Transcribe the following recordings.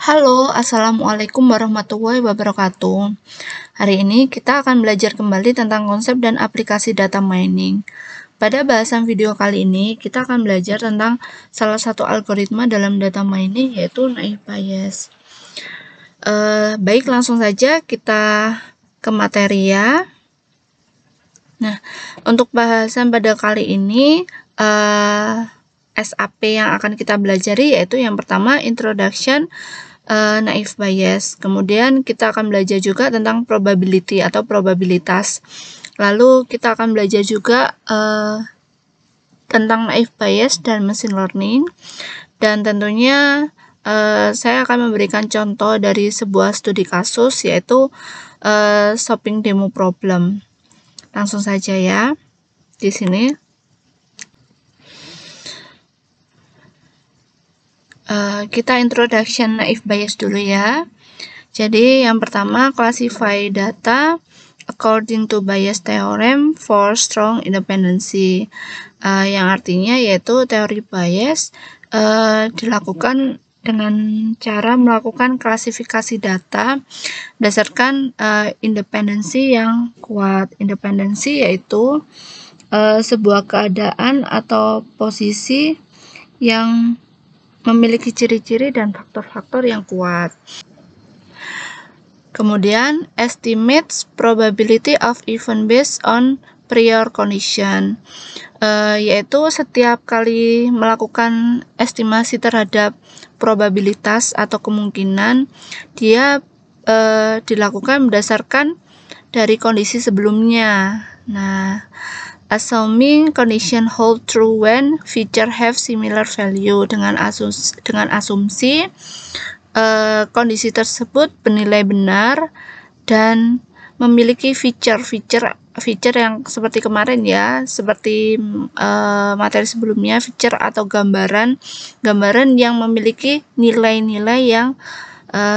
Halo, Assalamualaikum warahmatullahi wabarakatuh. Hari ini kita akan belajar kembali tentang konsep dan aplikasi data mining. Pada bahasan video kali ini, kita akan belajar tentang salah satu algoritma dalam data mining, yaitu naive Bayes. Baik, langsung saja kita ke materi ya. Nah, untuk bahasan pada kali ini, SAP yang akan kita pelajari yaitu yang pertama Introduction Naive Bayes. Kemudian kita akan belajar juga tentang probability atau probabilitas. Lalu kita akan belajar juga tentang Naive Bayes dan machine learning. Dan tentunya saya akan memberikan contoh dari sebuah studi kasus yaitu shopping demo problem. Langsung saja ya di sini. Kita introduction naive Bayes dulu ya. Jadi yang pertama, classify data according to Bayes theorem for strong independency. Yang artinya yaitu teori Bayes dilakukan dengan cara melakukan klasifikasi data berdasarkan independensi yang kuat. Independensi yaitu sebuah keadaan atau posisi yang memiliki ciri-ciri dan faktor-faktor yang kuat. Kemudian, estimates probability of event based on prior condition, yaitu setiap kali melakukan estimasi terhadap probabilitas atau kemungkinan, dia dilakukan berdasarkan dari kondisi sebelumnya. Nah, assuming condition hold true when feature have similar value, dengan asumsi kondisi tersebut bernilai benar dan memiliki feature yang seperti kemarin ya, seperti materi sebelumnya, feature atau gambaran yang memiliki nilai-nilai yang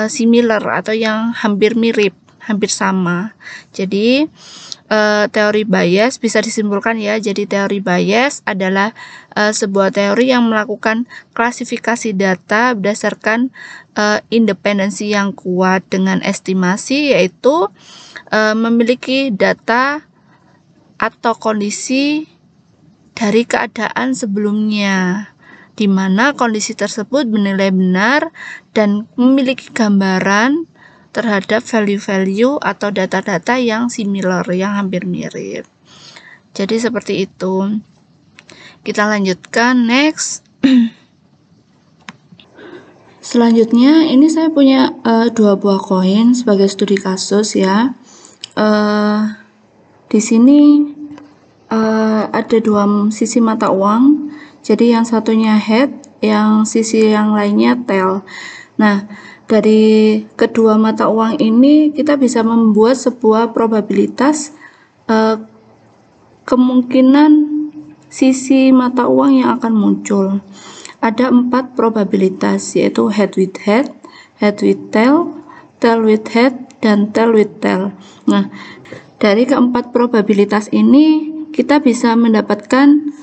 similar atau yang hampir mirip, hampir sama. Jadi teori Bayes bisa disimpulkan ya. Jadi teori Bayes adalah sebuah teori yang melakukan klasifikasi data berdasarkan independensi yang kuat dengan estimasi, yaitu memiliki data atau kondisi dari keadaan sebelumnya, di mana kondisi tersebut bernilai benar dan memiliki gambaran terhadap value-value atau data-data yang similar, yang hampir mirip. Jadi seperti itu. Kita lanjutkan, next. Selanjutnya, ini saya punya 2 buah koin sebagai studi kasus ya. Di sini ada 2 sisi mata uang. Jadi yang satunya head, yang sisi yang lainnya tail. Nah, dari kedua mata uang ini kita bisa membuat sebuah probabilitas kemungkinan sisi mata uang yang akan muncul. Ada 4 probabilitas, yaitu head with head with tail with head, dan tail with tail. Nah, dari keempat probabilitas ini kita bisa mendapatkan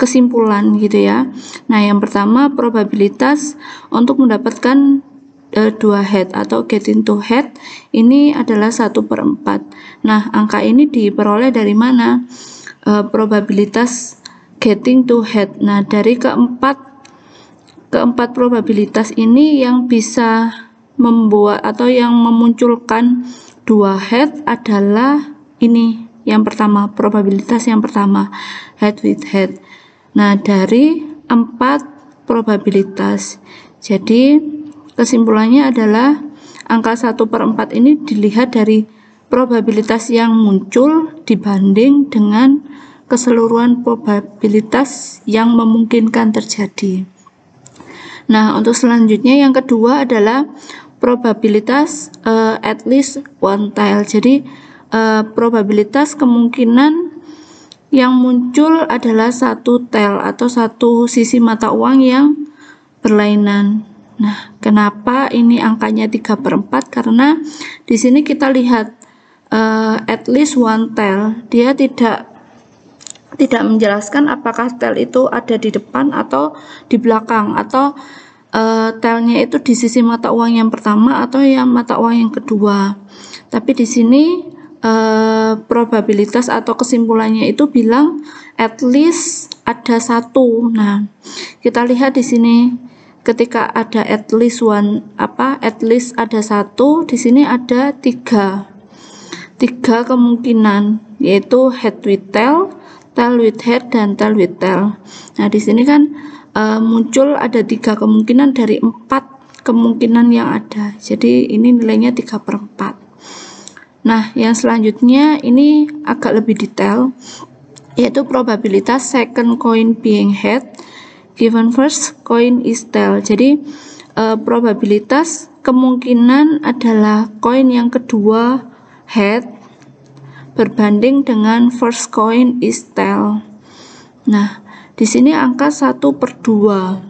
kesimpulan gitu ya. Nah, yang pertama probabilitas untuk mendapatkan 2 head atau getting to head ini adalah 1/4. Nah, angka ini diperoleh dari mana? Probabilitas getting to head. Nah, dari keempat probabilitas ini yang bisa membuat atau yang memunculkan 2 head adalah ini. Yang pertama, probabilitas yang pertama, head with head. Nah, dari 4 probabilitas. Jadi, kesimpulannya adalah angka 1/4 ini dilihat dari probabilitas yang muncul dibanding dengan keseluruhan probabilitas yang memungkinkan terjadi. Nah, untuk selanjutnya yang kedua adalah probabilitas at least one tail. Jadi, probabilitas kemungkinan yang muncul adalah 1 tail atau 1 sisi mata uang yang berlainan. Nah, kenapa ini angkanya 3/4? Karena di sini kita lihat at least one tail, dia tidak menjelaskan apakah tail itu ada di depan atau di belakang, atau telnya itu di sisi mata uang yang pertama atau yang mata uang yang kedua. Tapi di sini probabilitas atau kesimpulannya itu bilang at least ada satu. Nah, kita lihat di sini ketika ada at least ada satu, di sini ada tiga kemungkinan, yaitu head with tail with head, dan tail with tail. Nah, di sini kan muncul ada 3 kemungkinan dari 4 kemungkinan yang ada. Jadi ini nilainya 3/4. Nah, yang selanjutnya ini agak lebih detail, yaitu probabilitas second coin being head given first coin is tail. Jadi probabilitas kemungkinan adalah koin yang kedua head berbanding dengan first coin is tail. Nah, di sini angka 1/2.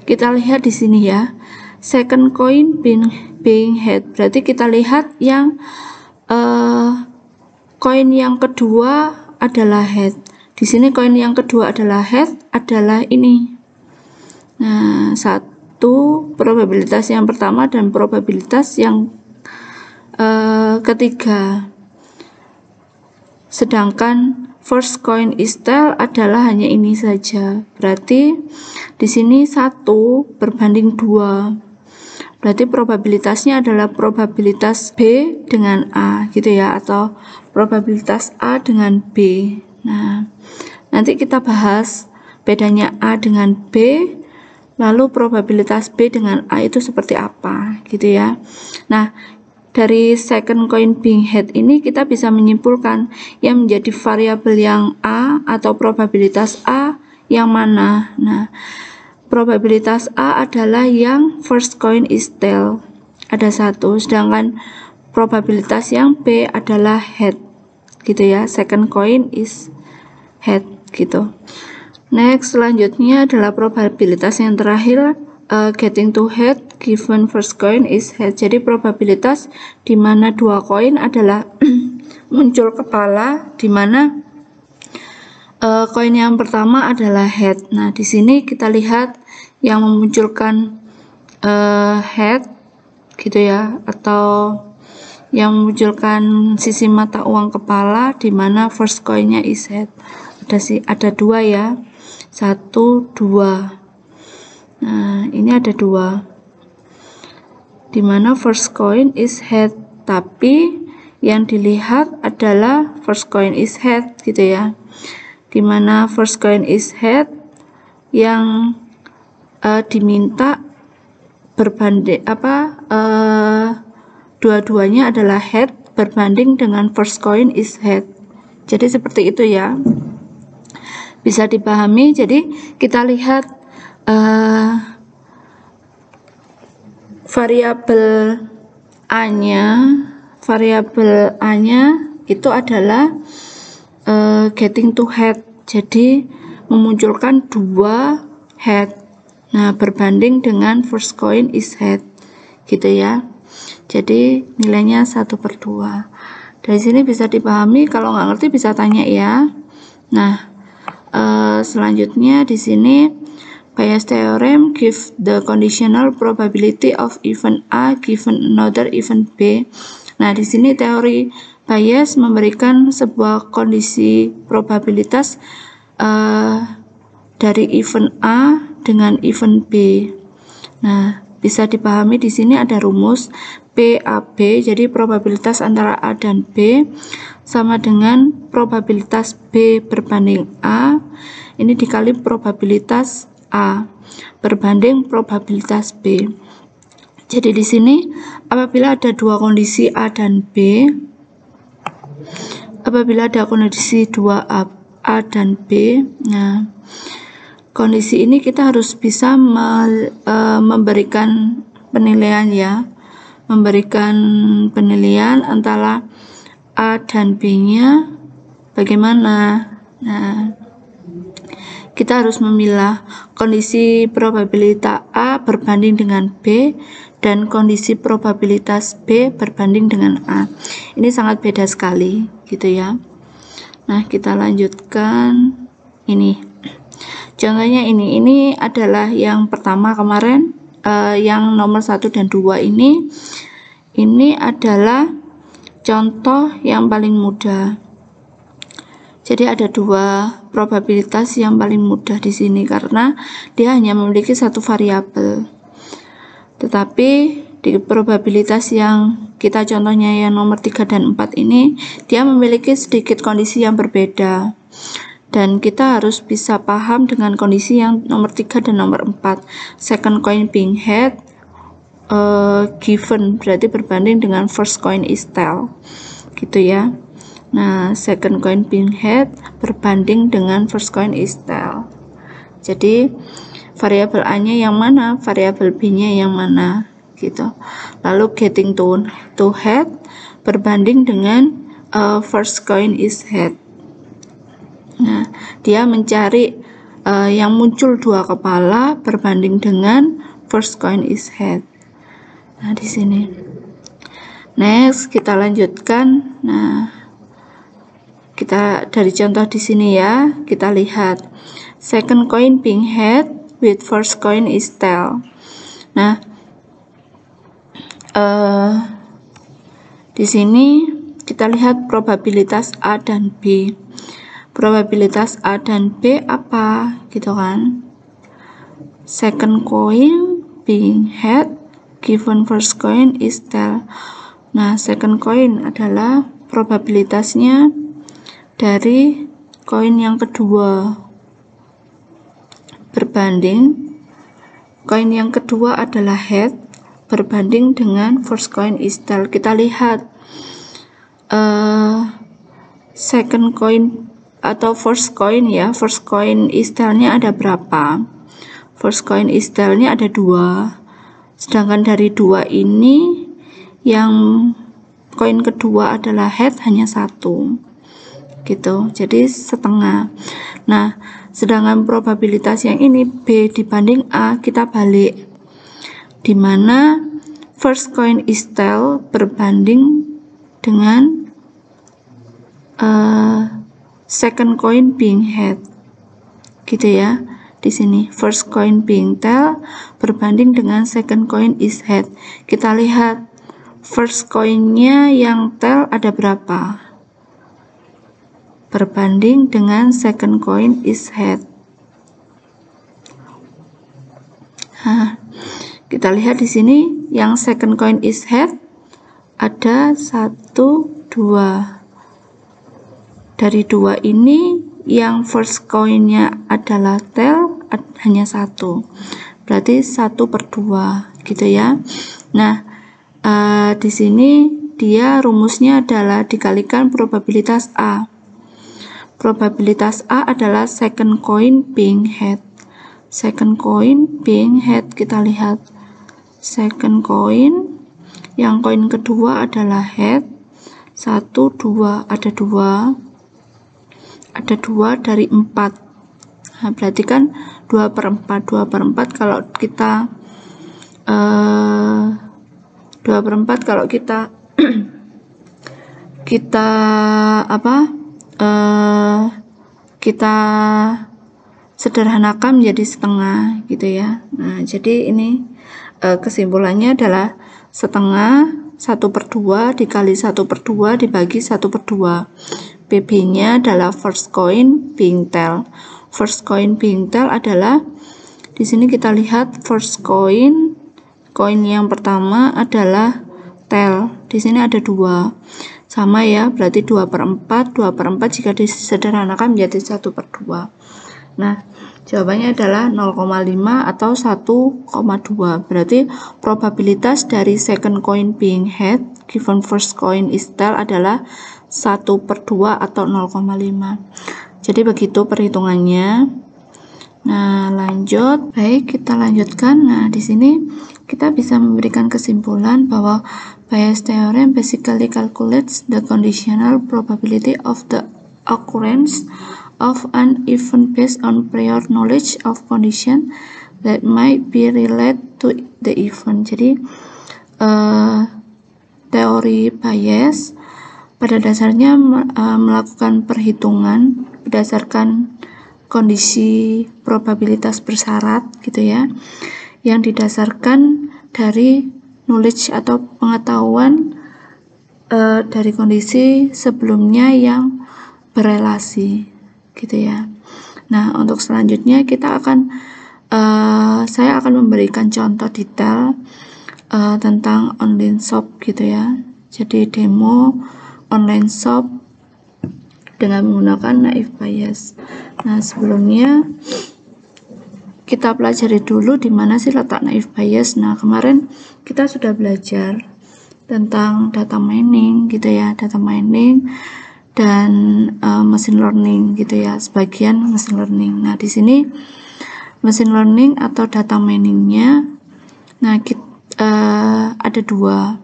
Kita lihat di sini ya. Second coin being head. Berarti kita lihat yang koin yang kedua adalah head. Di sini koin yang kedua adalah head adalah ini. Nah, satu probabilitas yang pertama dan probabilitas yang ketiga. Sedangkan first coin is tail adalah hanya ini saja. Berarti di sini 1 berbanding 2. Berarti probabilitasnya adalah probabilitas B dengan A gitu ya, atau probabilitas A dengan B. Nah, nanti kita bahas bedanya A dengan B, lalu probabilitas B dengan A itu seperti apa gitu ya. Nah, dari second coin being head ini kita bisa menyimpulkan yang menjadi variabel yang A atau probabilitas A yang mana. Nah, probabilitas A adalah yang first coin is tail, ada 1, sedangkan probabilitas yang B adalah head gitu ya, second coin is head gitu. Next, selanjutnya adalah probabilitas yang terakhir, getting to head given first coin is head. Jadi probabilitas di mana 2 koin adalah muncul kepala, di mana koin yang pertama adalah head. Nah, di sini kita lihat yang memunculkan head gitu ya, atau yang memunculkan sisi mata uang kepala di mana first coinnya is head. Ada 2 ya, 1, 2. Nah, ini ada 2 di mana first coin is head, tapi yang dilihat adalah first coin is head gitu ya, dimana first coin is head yang diminta berbanding dua-duanya adalah head berbanding dengan first coin is head. Jadi seperti itu ya, bisa dipahami. Jadi kita lihat variabel A-nya itu adalah getting to head, jadi memunculkan 2 head. Nah, berbanding dengan first coin is head gitu ya. Jadi nilainya 1/2. Dari sini bisa dipahami, kalau nggak ngerti bisa tanya ya. Nah, selanjutnya di sini Bayes theorem give the conditional probability of event A given another event B. Nah, di sini teori Bayes memberikan sebuah kondisi probabilitas dari event A dengan event B. Nah, bisa dipahami di sini ada rumus PAB, jadi probabilitas antara A dan B sama dengan probabilitas B berbanding A, ini dikali probabilitas A berbanding probabilitas B. Jadi di sini apabila ada 2 kondisi A dan B, apabila ada kondisi 2 A dan B, nah kondisi ini kita harus bisa memberikan penilaian ya, memberikan penilaian antara A dan B-nya bagaimana. Nah, kita harus memilah kondisi probabilitas A berbanding dengan B dan kondisi probabilitas B berbanding dengan A. Ini sangat beda sekali gitu ya. Nah, kita lanjutkan ini. Contohnya ini adalah yang pertama kemarin, yang nomor 1 dan 2 ini adalah contoh yang paling mudah. Jadi ada dua probabilitas yang paling mudah di sini karena dia hanya memiliki satu variabel. Tetapi di probabilitas yang kita contohnya yang nomor 3 dan 4 ini, dia memiliki sedikit kondisi yang berbeda. Dan kita harus bisa paham dengan kondisi yang nomor 3 dan nomor 4. Second coin being head, given berarti berbanding dengan first coin is tail. Gitu ya. Nah, second coin being head berbanding dengan first coin is tail. Jadi variabel A-nya yang mana, variabel B-nya yang mana, gitu. Lalu getting to head berbanding dengan first coin is head. Nah, dia mencari yang muncul dua kepala berbanding dengan first coin is head. Nah, di sini. Next, kita lanjutkan. Nah, kita dari contoh di sini ya, kita lihat second coin being head with first coin is tail. Nah, di sini kita lihat probabilitas A dan B. Probabilitas A dan B apa, gitu kan? Second coin being head given first coin is tail. Nah, second coin adalah probabilitasnya dari koin yang kedua berbanding koin yang kedua adalah head berbanding dengan first coin is tail. Kita lihat second coin atau first coin ya, first coin is tail-nya ada berapa? First coin is tail-nya ada 2, sedangkan dari 2 ini yang koin kedua adalah head hanya 1, gitu, jadi setengah. Nah, sedangkan probabilitas yang ini B dibanding A kita balik, dimana first coin is tail berbanding dengan second coin being head, gitu ya. Di sini first coin being tail berbanding dengan second coin is head. Kita lihat first coinnya yang tail ada berapa berbanding dengan second coin is head. Nah, kita lihat di sini yang second coin is head ada 1, 2. Dari 2 ini yang first coinnya adalah tail hanya 1, berarti 1/2, gitu ya. Nah, di sini dia rumusnya adalah dikalikan probabilitas A. Probabilitas A adalah second coin being head. Second coin being head, kita lihat second coin yang koin kedua adalah head 1, 2, ada 2 dari 4. Nah, berarti kan 2/4 kalau kita 2/4 kalau kita kita sederhanakan menjadi setengah, gitu ya. Nah, jadi ini kesimpulannya adalah setengah 1/2 dikali 1/2 dibagi 1/2. PB-nya adalah first coin being tail. First coin being tail adalah di sini kita lihat first coin yang pertama adalah tail. Di sini ada 2. Sama ya, berarti 2/4 jika disederhanakan menjadi 1/2. Nah, jawabannya adalah 0,5 atau 1,2. Berarti probabilitas dari second coin being head given first coin is tail adalah 1/2 atau 0,5. Jadi begitu perhitungannya. Nah, lanjut. Baik, kita lanjutkan. Nah, di sini kita bisa memberikan kesimpulan bahwa Bayes' theorem basically calculates the conditional probability of the occurrence of an event based on prior knowledge of condition that might be related to the event. Jadi teori Bayes pada dasarnya melakukan perhitungan berdasarkan kondisi probabilitas bersyarat, gitu ya, yang didasarkan dari knowledge atau pengetahuan dari kondisi sebelumnya yang berelasi, gitu ya. Nah, untuk selanjutnya saya akan memberikan contoh detail tentang online shop, gitu ya. Jadi demo online shop dengan menggunakan naive Bayes. Nah, sebelumnya kita pelajari dulu di mana sih letak naive Bayes. Nah, kemarin kita sudah belajar tentang data mining, gitu ya, data mining dan machine learning, gitu ya, sebagian machine learning. Nah, di sini machine learning atau data miningnya, nah ada dua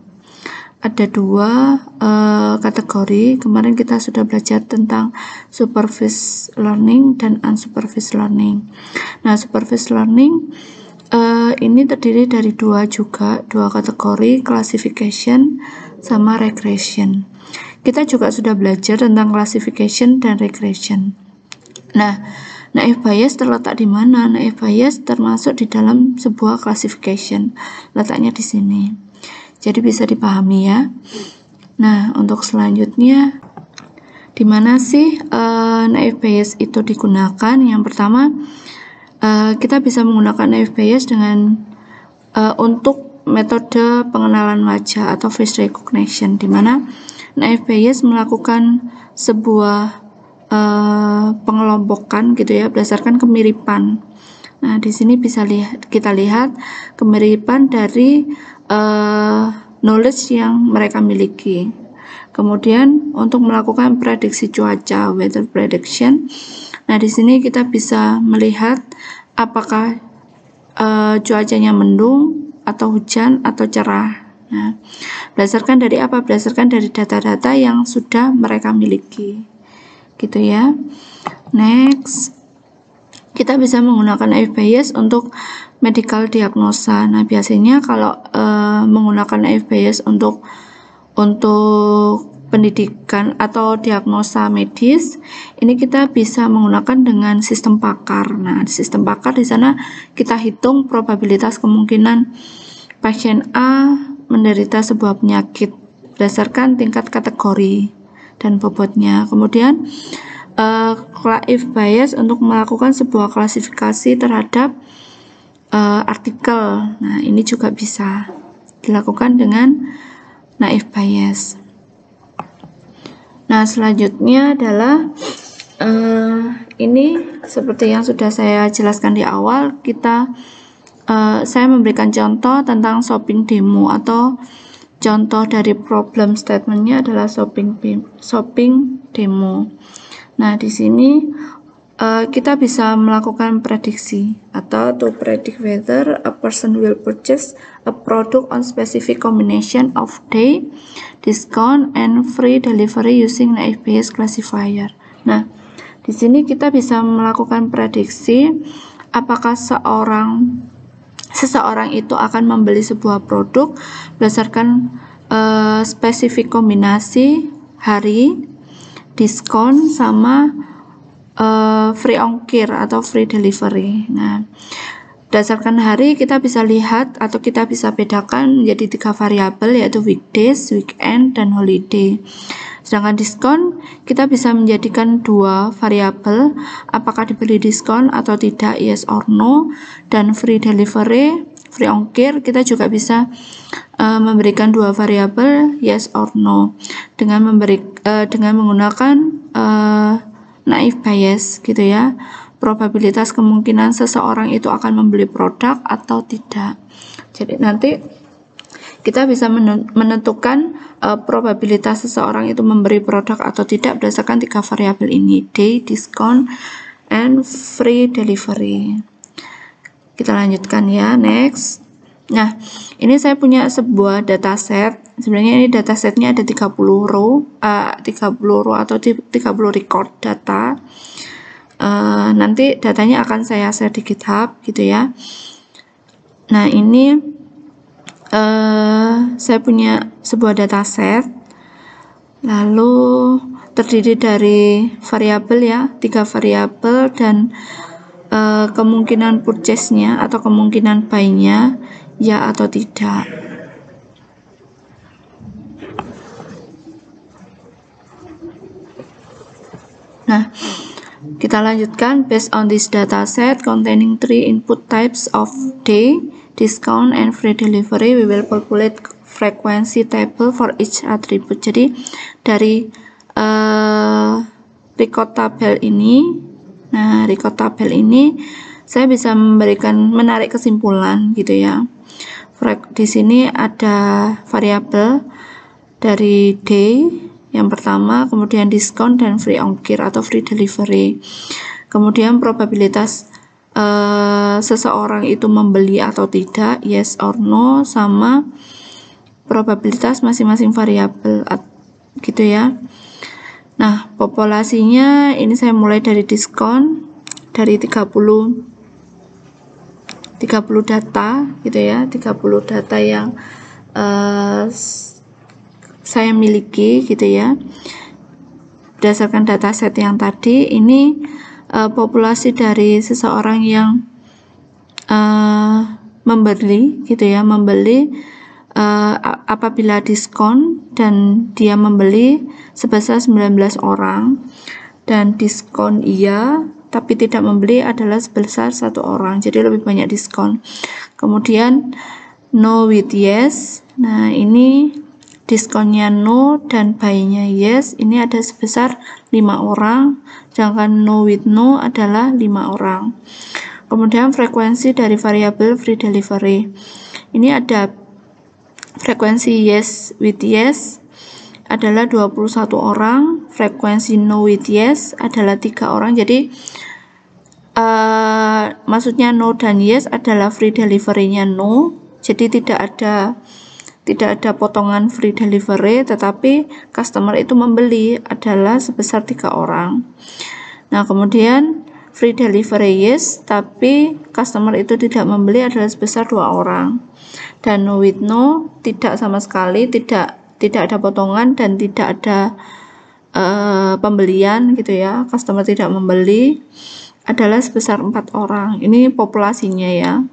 kategori. Kemarin kita sudah belajar tentang supervised learning dan unsupervised learning. Nah, supervised learning ini terdiri dari dua kategori, classification sama regression. Kita juga sudah belajar tentang classification dan regression. Nah, naive Bayes terletak di mana? Naive Bayes termasuk di dalam sebuah classification, letaknya di sini. Jadi bisa dipahami ya. Nah, untuk selanjutnya, di mana sih naive Bayes itu digunakan? Yang pertama, kita bisa menggunakan naive Bayes untuk metode pengenalan wajah atau face recognition, di mana naive Bayes melakukan sebuah pengelompokan, gitu ya, berdasarkan kemiripan. Nah, di sini bisa kita lihat kemiripan dari knowledge yang mereka miliki. Kemudian untuk melakukan prediksi cuaca, weather prediction. Nah, di sini kita bisa melihat apakah cuacanya mendung atau hujan atau cerah. Nah, berdasarkan dari apa? Berdasarkan dari data-data yang sudah mereka miliki, gitu ya. Next, kita bisa menggunakan naive Bayes untuk medical diagnosa. Nah, biasanya kalau menggunakan naive Bayes untuk pendidikan atau diagnosa medis, ini kita bisa menggunakan dengan sistem PACAR. Nah, di sistem PACAR di sana kita hitung probabilitas kemungkinan pasien A menderita sebuah penyakit berdasarkan tingkat kategori dan bobotnya. Kemudian naive Bayes untuk melakukan sebuah klasifikasi terhadap artikel. Nah, ini juga bisa dilakukan dengan naive Bayes. Nah, selanjutnya adalah ini seperti yang sudah saya jelaskan di awal, saya memberikan contoh tentang shopping demo, atau contoh dari problem statementnya adalah shopping demo. Nah, di sini kita bisa melakukan prediksi atau to predict whether a person will purchase a product on specific combination of day, discount, and free delivery using naive Bayes classifier. Nah, di sini kita bisa melakukan prediksi apakah seseorang itu akan membeli sebuah produk berdasarkan spesifik kombinasi hari, diskon, sama free ongkir atau free delivery. Nah, berdasarkan hari kita bisa lihat atau kita bisa bedakan menjadi 3 variabel, yaitu weekdays, weekend, dan holiday. Sedangkan diskon kita bisa menjadikan 2 variabel, apakah diberi diskon atau tidak, yes or no. Dan free delivery, free ongkir, kita juga bisa memberikan 2 variabel, yes or no, dengan menggunakan naive Bayes, gitu ya, probabilitas kemungkinan seseorang itu akan membeli produk atau tidak. Jadi nanti kita bisa menentukan probabilitas seseorang itu memberi produk atau tidak berdasarkan 3 variabel ini, day, discount, and free delivery. Kita lanjutkan ya, next. Nah, ini saya punya sebuah dataset. Sebenarnya ini datasetnya ada 30 row atau 30 record data. Nanti datanya akan saya share di GitHub, gitu ya. Nah, ini saya punya sebuah dataset, lalu terdiri dari variabel ya, 3 variabel, dan kemungkinan purchase-nya atau kemungkinan buy-nya ya atau tidak. Nah, kita lanjutkan. Based on this data set containing 3 input types of day, discount, and free delivery, we will populate frequency table for each attribute. Jadi dari record tabel ini, saya bisa menarik kesimpulan gitu ya. Di sini ada variabel dari day yang pertama, kemudian diskon dan free ongkir atau free delivery. Kemudian probabilitas seseorang itu membeli atau tidak, yes or no, sama probabilitas masing-masing variabel gitu ya. Nah, populasinya ini saya mulai dari diskon, dari 30 data gitu ya, 30 data yang saya miliki gitu ya. Berdasarkan dataset yang tadi, ini populasi dari seseorang yang membeli gitu ya, apabila diskon dan dia membeli sebesar 19 orang, dan diskon iya tapi tidak membeli adalah sebesar 1 orang, jadi lebih banyak diskon. Kemudian no with yes, nah ini diskonnya no dan buy-nya yes, ini ada sebesar 5 orang, sedangkan no with no adalah 5 orang. Kemudian frekuensi dari variabel free delivery, ini ada frekuensi yes with yes adalah 21 orang, frekuensi no with yes adalah 3 orang. Jadi maksudnya no dan yes adalah free delivery-nya no, jadi tidak ada potongan free delivery, tetapi customer itu membeli adalah sebesar 3 orang. Nah, kemudian free delivery yes, tapi customer itu tidak membeli adalah sebesar 2 orang. Dan no with no tidak sama sekali, tidak ada potongan dan tidak ada pembelian gitu ya, customer tidak membeli, adalah sebesar 4 orang. Ini populasinya ya.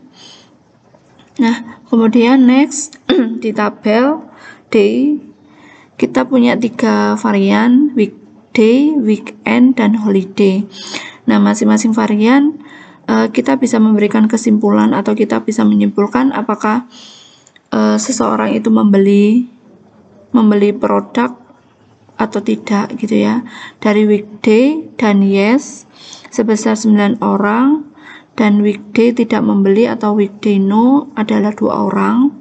Nah, kemudian next di tabel day kita punya 3 varian, weekday, weekend, dan holiday. Nah, masing-masing varian kita bisa memberikan kesimpulan atau kita bisa menyimpulkan apakah seseorang itu membeli produk atau tidak gitu ya. Dari weekday dan yes sebesar 9 orang, dan weekday tidak membeli atau weekday no adalah 2 orang.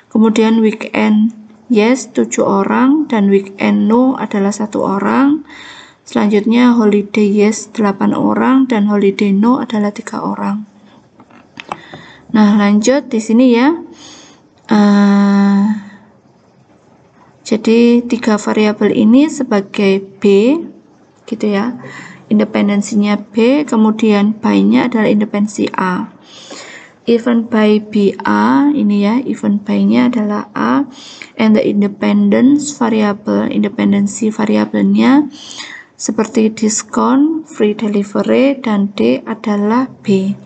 Kemudian weekend yes 7 orang dan weekend no adalah 1 orang. Selanjutnya holiday yes 8 orang dan holiday no adalah 3 orang. Nah, lanjut di sini ya. Jadi 3 variabel ini sebagai B gitu ya. Independensinya B, kemudian buy-nya adalah independensi A. Even by BA ini ya, even by-nya adalah A, and the independence variable, independensi variabelnya seperti diskon, free delivery, dan D adalah B.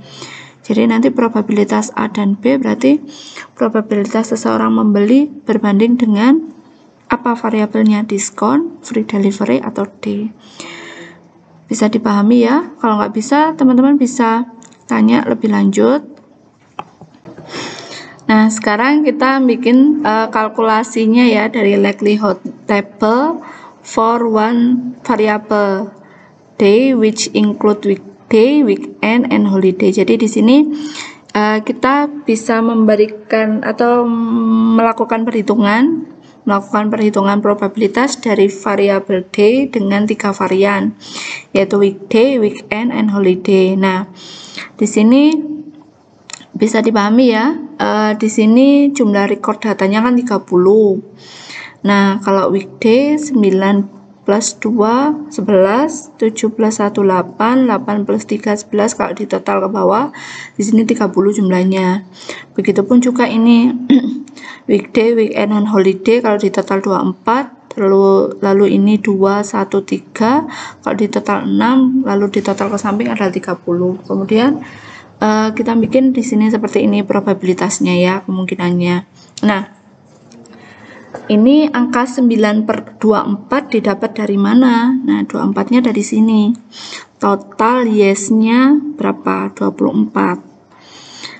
Jadi nanti probabilitas A dan B berarti probabilitas seseorang membeli berbanding dengan apa variabelnya, diskon, free delivery, atau D. Bisa dipahami ya. Kalau nggak bisa, teman-teman bisa tanya lebih lanjut. Nah, sekarang kita bikin kalkulasinya ya dari likelihood table for one variable day which include weekday, weekend, and holiday. Jadi di sini kita bisa memberikan atau melakukan perhitungan probabilitas dari variabel day dengan 3 varian, yaitu weekday, weekend, and holiday. Nah, di sini bisa dipahami ya. Di sini jumlah record datanya kan 30. Nah, kalau weekday 9 plus 2 11, 7 plus 1 8, 8 plus 3 11, kalau di total ke bawah di sini 30 jumlahnya. Begitupun juga ini weekday, weekend, dan holiday, kalau di total 24, lalu ini 2, 1, 3, kalau di total 6, lalu di total ke samping adalah 30. Kemudian kita bikin di sini seperti ini probabilitasnya ya, kemungkinannya. Nah, ini angka 9/24 didapat dari mana? Nah, 24-nya dari sini. Total yes-nya berapa? 24.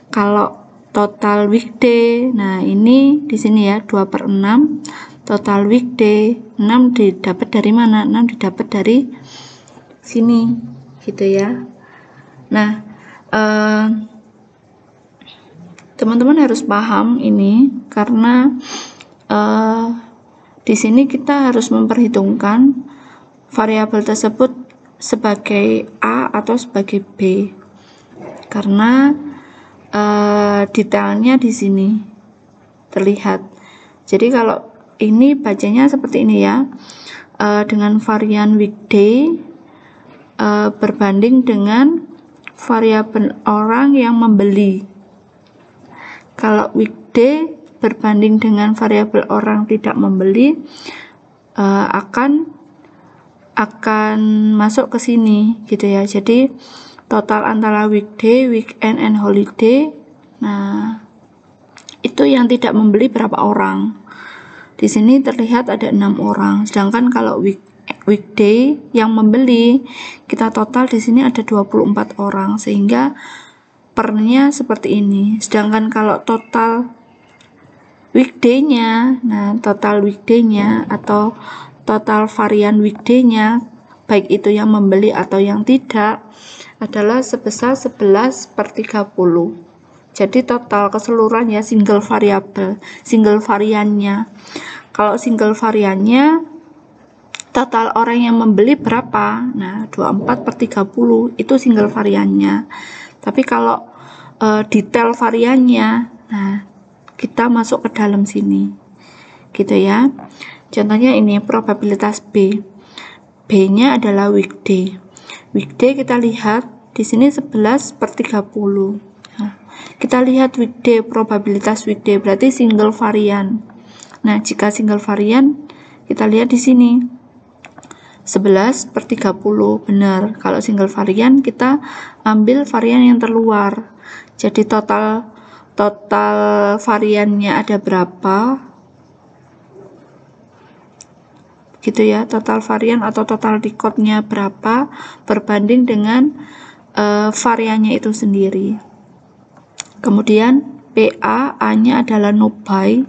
Kalau total weekday, nah ini di sini ya, 2/6. Total weekday 6 didapat dari mana? 6 didapat dari sini gitu ya. Nah, teman-teman harus paham ini karena di sini kita harus memperhitungkan variabel tersebut sebagai A atau sebagai B, karena detailnya di sini terlihat. Jadi kalau ini bacanya seperti ini ya, dengan varian weekday berbanding dengan variabel orang yang membeli. Kalau weekday berbanding dengan variabel orang tidak membeli, akan masuk ke sini gitu ya. Jadi total antara weekday, weekend, and holiday, nah itu yang tidak membeli berapa orang. Di sini terlihat ada 6 orang, sedangkan kalau weekday yang membeli kita total di sini ada 24 orang, sehingga pernya seperti ini. Sedangkan kalau total weekday-nya, nah total weekday-nya atau total varian weekday-nya, baik itu yang membeli atau yang tidak, adalah sebesar 11/30. Jadi total keseluruhannya single variannya. Kalau single variannya total orang yang membeli berapa? Nah, 24/30 itu single variannya. Tapi kalau detail variannya, nah kita masuk ke dalam sini. Gitu ya. Contohnya ini probabilitas B. B-nya adalah weekday. Weekday kita lihat di sini 11/30. Nah, kita lihat weekday, probabilitas weekday berarti single varian. Nah, jika single varian kita lihat di sini 11/30 benar. Kalau single varian kita ambil varian yang terluar. Jadi total variannya ada berapa? Gitu ya, total varian atau total decode-nya berapa berbanding dengan variannya itu sendiri. Kemudian PA, A-nya adalah no buy.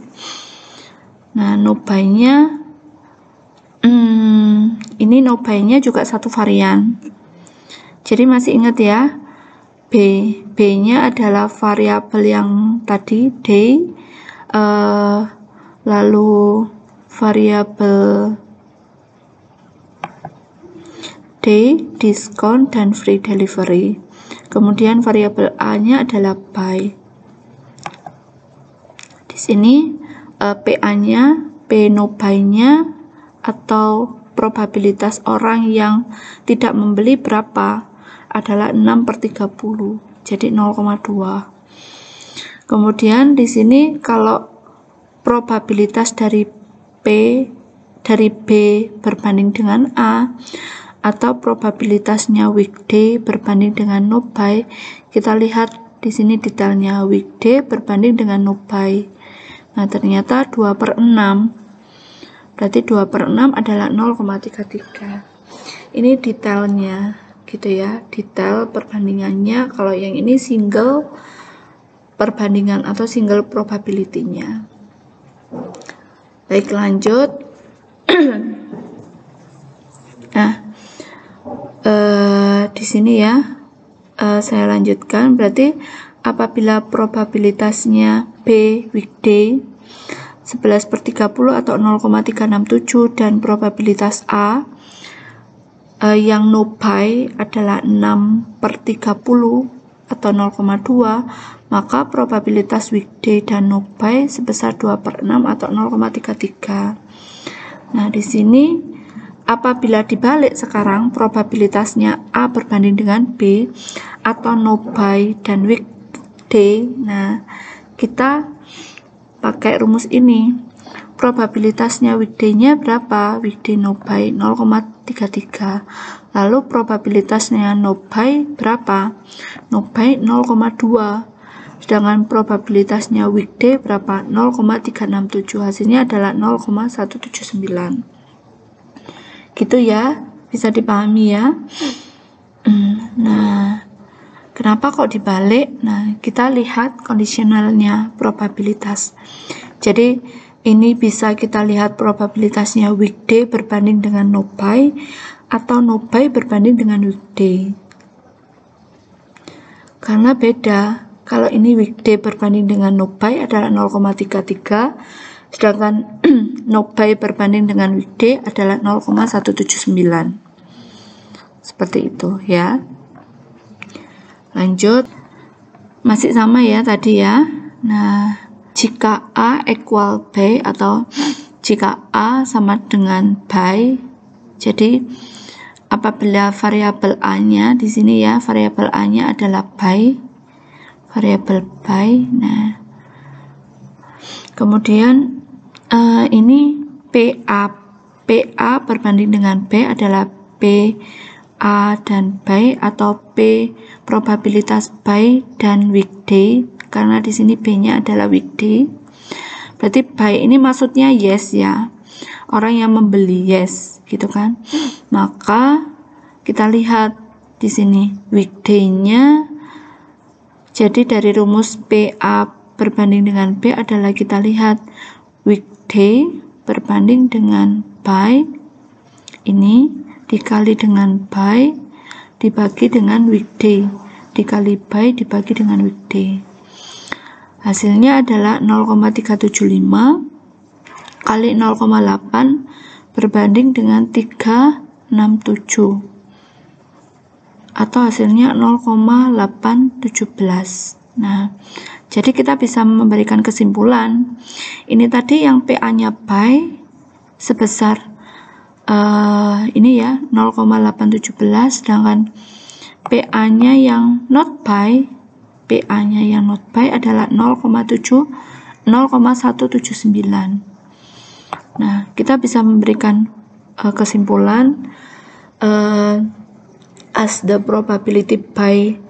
Nah, no buy-nya ini no buy-nya juga satu varian. Jadi masih ingat ya, B-nya adalah variabel yang tadi day, lalu variabel day, diskon, dan free delivery. Kemudian variabel A-nya adalah buy. Di sini PA-nya, P no buy-nya atau probabilitas orang yang tidak membeli berapa? Adalah 6/30. Jadi 0,2. Kemudian di sini kalau probabilitas dari B berbanding dengan A, atau probabilitasnya weekday berbanding dengan no buy, kita lihat di sini detailnya weekday berbanding dengan no buy. Nah, ternyata 2/6. Berarti 2/6 adalah 0,33. Ini detailnya gitu ya, detail perbandingannya. Kalau yang ini single perbandingan atau single probability-nya. Baik, lanjut. Nah, di sini ya, saya lanjutkan. Berarti apabila probabilitasnya B weekday 11/30 atau 0,367 dan probabilitas A yang no buy adalah 6/30 atau 0,2, maka probabilitas weekday dan no buy sebesar 2/6 atau 0,33. Nah, di sini apabila dibalik sekarang probabilitasnya A berbanding dengan B atau no buy dan weekday, nah kita pakai rumus ini. probabilitasnya weekday-nya berapa? Weekday no buy 0,33. Lalu probabilitasnya no buy berapa? No buy 0,2. Sedangkan probabilitasnya weekday berapa? 0,367. Hasilnya adalah 0,179. Gitu ya, bisa dipahami ya. Nah, kenapa kok dibalik? Nah, kita lihat kondisionalnya probabilitas. Jadi ini bisa kita lihat probabilitasnya weekday berbanding dengan no buy atau no buy berbanding dengan weekday. Karena beda, kalau ini weekday berbanding dengan no buy adalah 0,33, sedangkan no buy berbanding dengan weekday adalah 0,179. Seperti itu ya. Lanjut, masih sama ya tadi ya. Nah, jika A equal B atau jika A sama dengan buy, jadi apabila variabel A-nya di sini ya, variabel A-nya adalah buy, variabel buy. Nah, kemudian ini PA berbanding dengan B adalah P A dan buy atau P probabilitas buy dan weekday, karena di sini B-nya adalah weekday. Berarti buy ini maksudnya yes ya, orang yang membeli, yes gitu kan. Maka kita lihat di sini weekday-nya, jadi dari rumus PA berbanding dengan B adalah kita lihat weekday berbanding dengan buy, ini dikali dengan buy dibagi dengan weekday, dikali buy dibagi dengan weekday. Hasilnya adalah 0,375 kali 0,8 berbanding dengan 367, atau hasilnya 0,817. Nah, jadi kita bisa memberikan kesimpulan, ini tadi yang PA-nya buy sebesar ini ya 0,817, sedangkan PA-nya yang not buy, adalah 0,179. Nah, kita bisa memberikan kesimpulan as the probability buy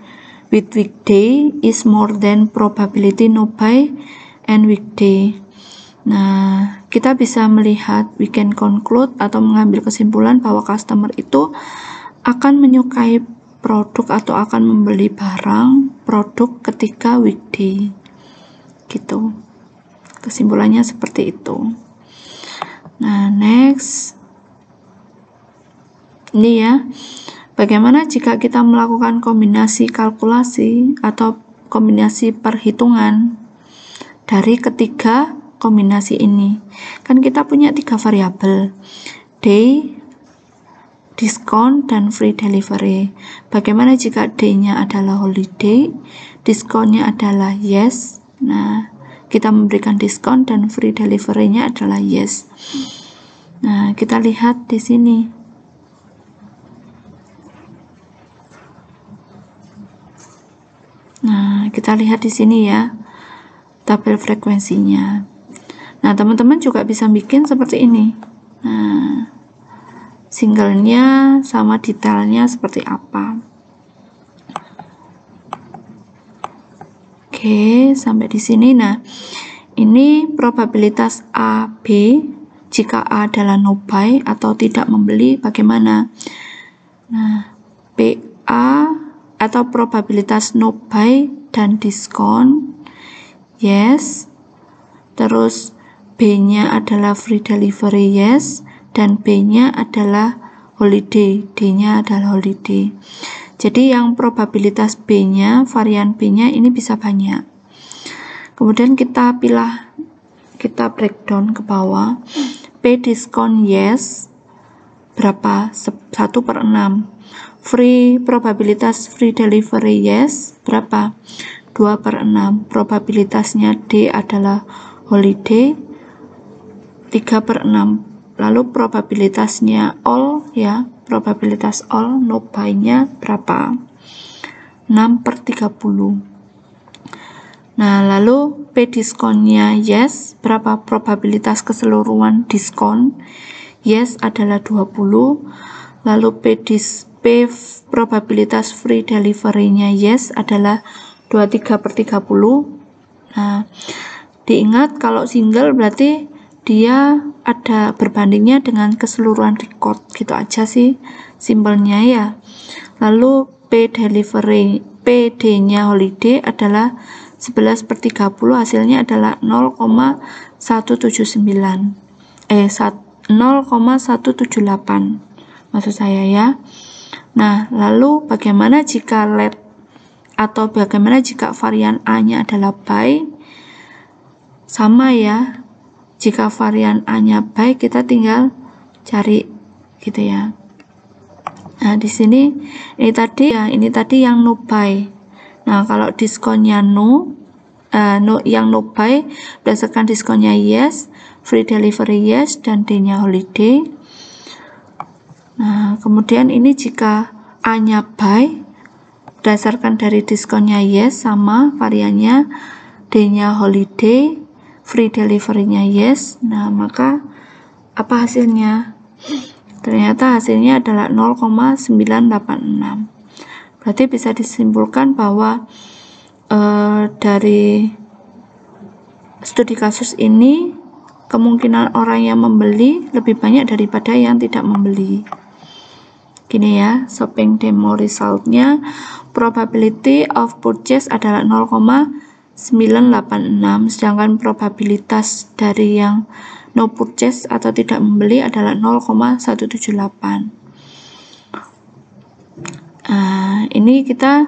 with weekday is more than probability no buy and weekday. Nah, kita bisa melihat, we can conclude atau mengambil kesimpulan bahwa customer itu akan menyukai produk atau akan membeli produk ketika weekday. Gitu. Kesimpulannya seperti itu. Nah, next. Ini ya. Bagaimana jika kita melakukan kombinasi kalkulasi atau kombinasi perhitungan dari ketiga kombinasi ini? Kan kita punya 3 variabel, day, diskon, dan free delivery. Bagaimana jika day-nya adalah holiday, diskonnya adalah yes. Nah, kita memberikan diskon dan free delivery-nya adalah yes. Nah, kita lihat di sini. Nah, kita lihat di sini ya, tabel frekuensinya. Nah, teman-teman juga bisa bikin seperti ini. Nah, singlenya sama detailnya seperti apa. Oke, sampai di sini. Nah, ini probabilitas A, B. Jika A adalah no buy atau tidak membeli, bagaimana? Nah, PA atau probabilitas no buy dan diskon, yes. Terus B-nya adalah free delivery, yes. Dan B-nya adalah holiday, D-nya adalah holiday. Jadi yang probabilitas B-nya, varian B-nya ini bisa banyak. Kemudian kita breakdown ke bawah. P diskon yes, berapa? 1/6. Probabilitas free delivery yes, berapa? 2/6. Probabilitasnya D adalah holiday, 3/6. Lalu probabilitasnya all ya, probabilitas all no buy-nya berapa? 6/30. Nah, lalu P diskonnya yes, berapa probabilitas keseluruhan diskon? Yes adalah 20. Lalu P probabilitas free delivery-nya yes adalah 23/30. Nah, diingat kalau single berarti dia ada berbandingnya dengan keseluruhan record, gitu aja sih simpelnya ya. Lalu PD-nya holiday adalah 11/30, hasilnya adalah 0,178 maksud saya ya. Nah, lalu bagaimana jika let atau bagaimana jika varian A-nya adalah buy? Sama ya, jika varian A-nya buy kita tinggal cari gitu ya. Nah, di sini ini tadi yang no buy. Nah, kalau diskonnya yang no buy berdasarkan diskonnya yes, free delivery yes, dan D-nya holiday. Nah, kemudian ini jika A-nya buy berdasarkan dari diskonnya yes sama variannya D-nya holiday, free delivery-nya yes. Nah, maka apa hasilnya? Ternyata hasilnya adalah 0,986. Berarti bisa disimpulkan bahwa dari studi kasus ini kemungkinan orang yang membeli lebih banyak daripada yang tidak membeli. Gini ya, shopping demo resultnya, probability of purchase adalah 0,986, sedangkan probabilitas dari yang no purchase atau tidak membeli adalah 0,178. Ini kita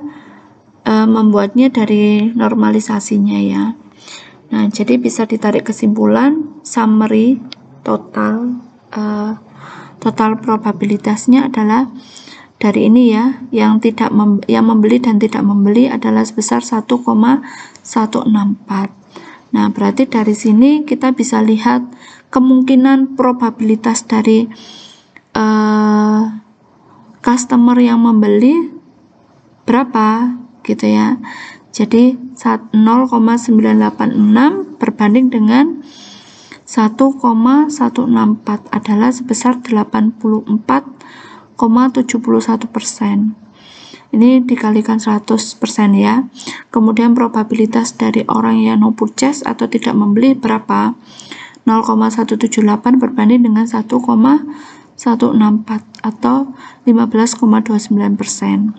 membuatnya dari normalisasinya ya. Nah, jadi bisa ditarik kesimpulan summary total probabilitasnya adalah dari ini ya, yang membeli dan tidak membeli adalah sebesar 1,164. Nah, berarti dari sini kita bisa lihat kemungkinan probabilitas dari customer yang membeli berapa gitu ya. Jadi 0,986 berbanding dengan 1,164 adalah sebesar 84,71%. Ini dikalikan 100% ya. Kemudian probabilitas dari orang yang no purchase atau tidak membeli berapa? 0,178 berbanding dengan 1,164 atau 15,29%.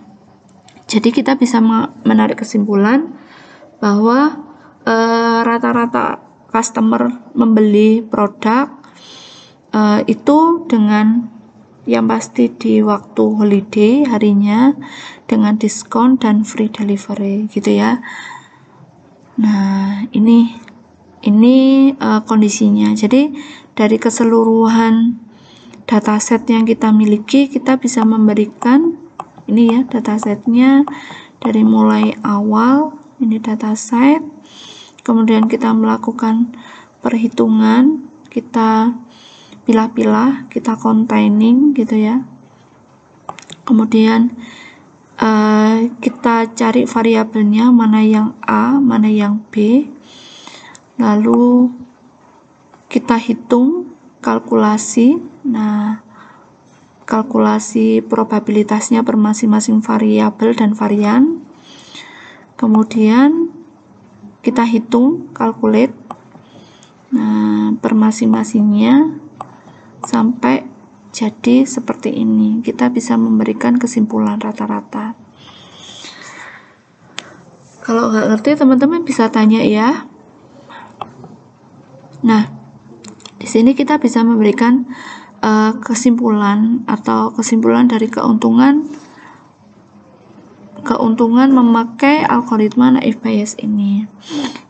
Jadi kita bisa menarik kesimpulan bahwa rata-rata customer membeli produk itu dengan yang pasti di waktu holiday harinya dengan diskon dan free delivery gitu ya. Nah, ini kondisinya. Jadi dari keseluruhan dataset yang kita miliki, kita bisa memberikan ini ya datasetnya dari mulai awal, ini dataset, kemudian kita melakukan perhitungan, kita pilah-pilah, kita containing gitu ya, kemudian kita cari variabelnya mana yang A, mana yang B, lalu kita hitung kalkulasi. Nah, kalkulasi probabilitasnya per masing-masing variabel dan varian, kemudian kita hitung, calculate per masing-masingnya sampai jadi seperti ini. Kita bisa memberikan kesimpulan rata-rata. Kalau nggak ngerti teman-teman bisa tanya ya. Nah, di sini kita bisa memberikan kesimpulan dari keuntungan memakai algoritma naive Bayes ini.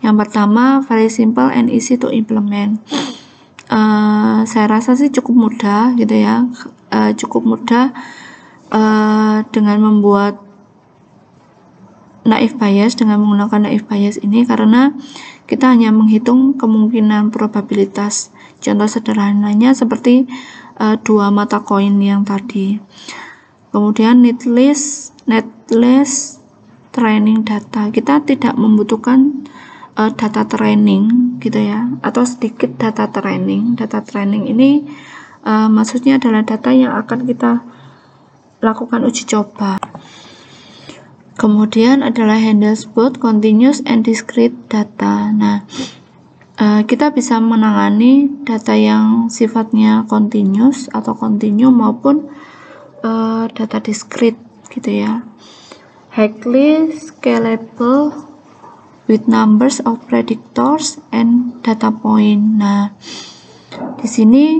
Yang pertama, very simple and easy to implement. Saya rasa sih cukup mudah gitu ya, dengan membuat naive Bayes, dengan menggunakan naive Bayes ini, karena kita hanya menghitung kemungkinan probabilitas. Contoh sederhananya seperti dua mata koin yang tadi. Kemudian netlist training data, kita tidak membutuhkan data training gitu ya, atau sedikit data training. Data training ini maksudnya adalah data yang akan kita lakukan uji coba. Kemudian adalah handles both continuous and discrete data. Nah, kita bisa menangani data yang sifatnya continuous atau continue maupun data discrete gitu ya. Highly scalable with numbers of predictors and data point. Nah, di sini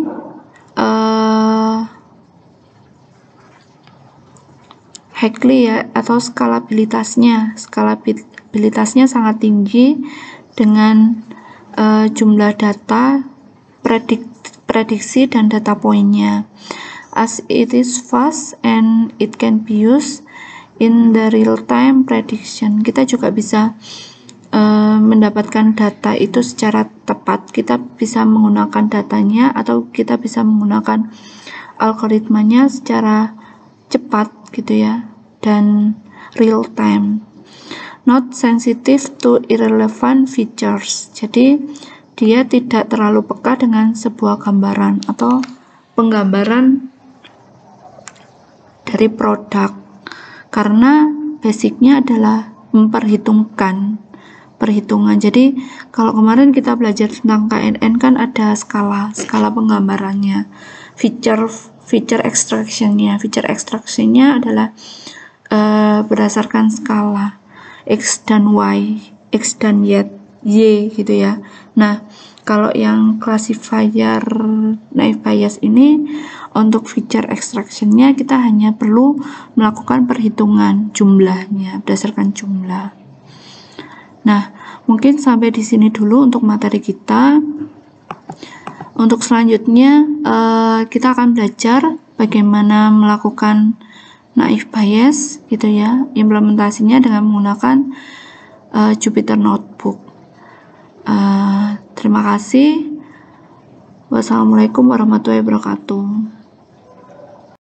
Highly ya, atau skalabilitasnya sangat tinggi dengan jumlah data, prediksi dan data poinnya. As it is fast and it can be used in the real-time prediction. Kita juga bisa mendapatkan data itu secara tepat. Kita bisa menggunakan datanya atau kita bisa menggunakan algoritmanya secara cepat gitu ya, dan real time. Not sensitive to irrelevant features. Jadi dia tidak terlalu peka dengan sebuah gambaran atau penggambaran dari produk, karena basicnya adalah memperhitungkan perhitungan. Jadi kalau kemarin kita belajar tentang KNN kan ada skala penggambarannya, feature extractionnya adalah berdasarkan skala X dan Y, X dan Y gitu ya. Nah, kalau yang classifier naive Bayes ini untuk feature extractionnya kita hanya perlu melakukan perhitungan jumlahnya berdasarkan jumlah. Nah, mungkin sampai di sini dulu untuk materi kita. Untuk selanjutnya kita akan belajar bagaimana melakukan naive Bayes gitu ya, implementasinya dengan menggunakan Jupyter Notebook. Terima kasih. Wassalamualaikum warahmatullahi wabarakatuh.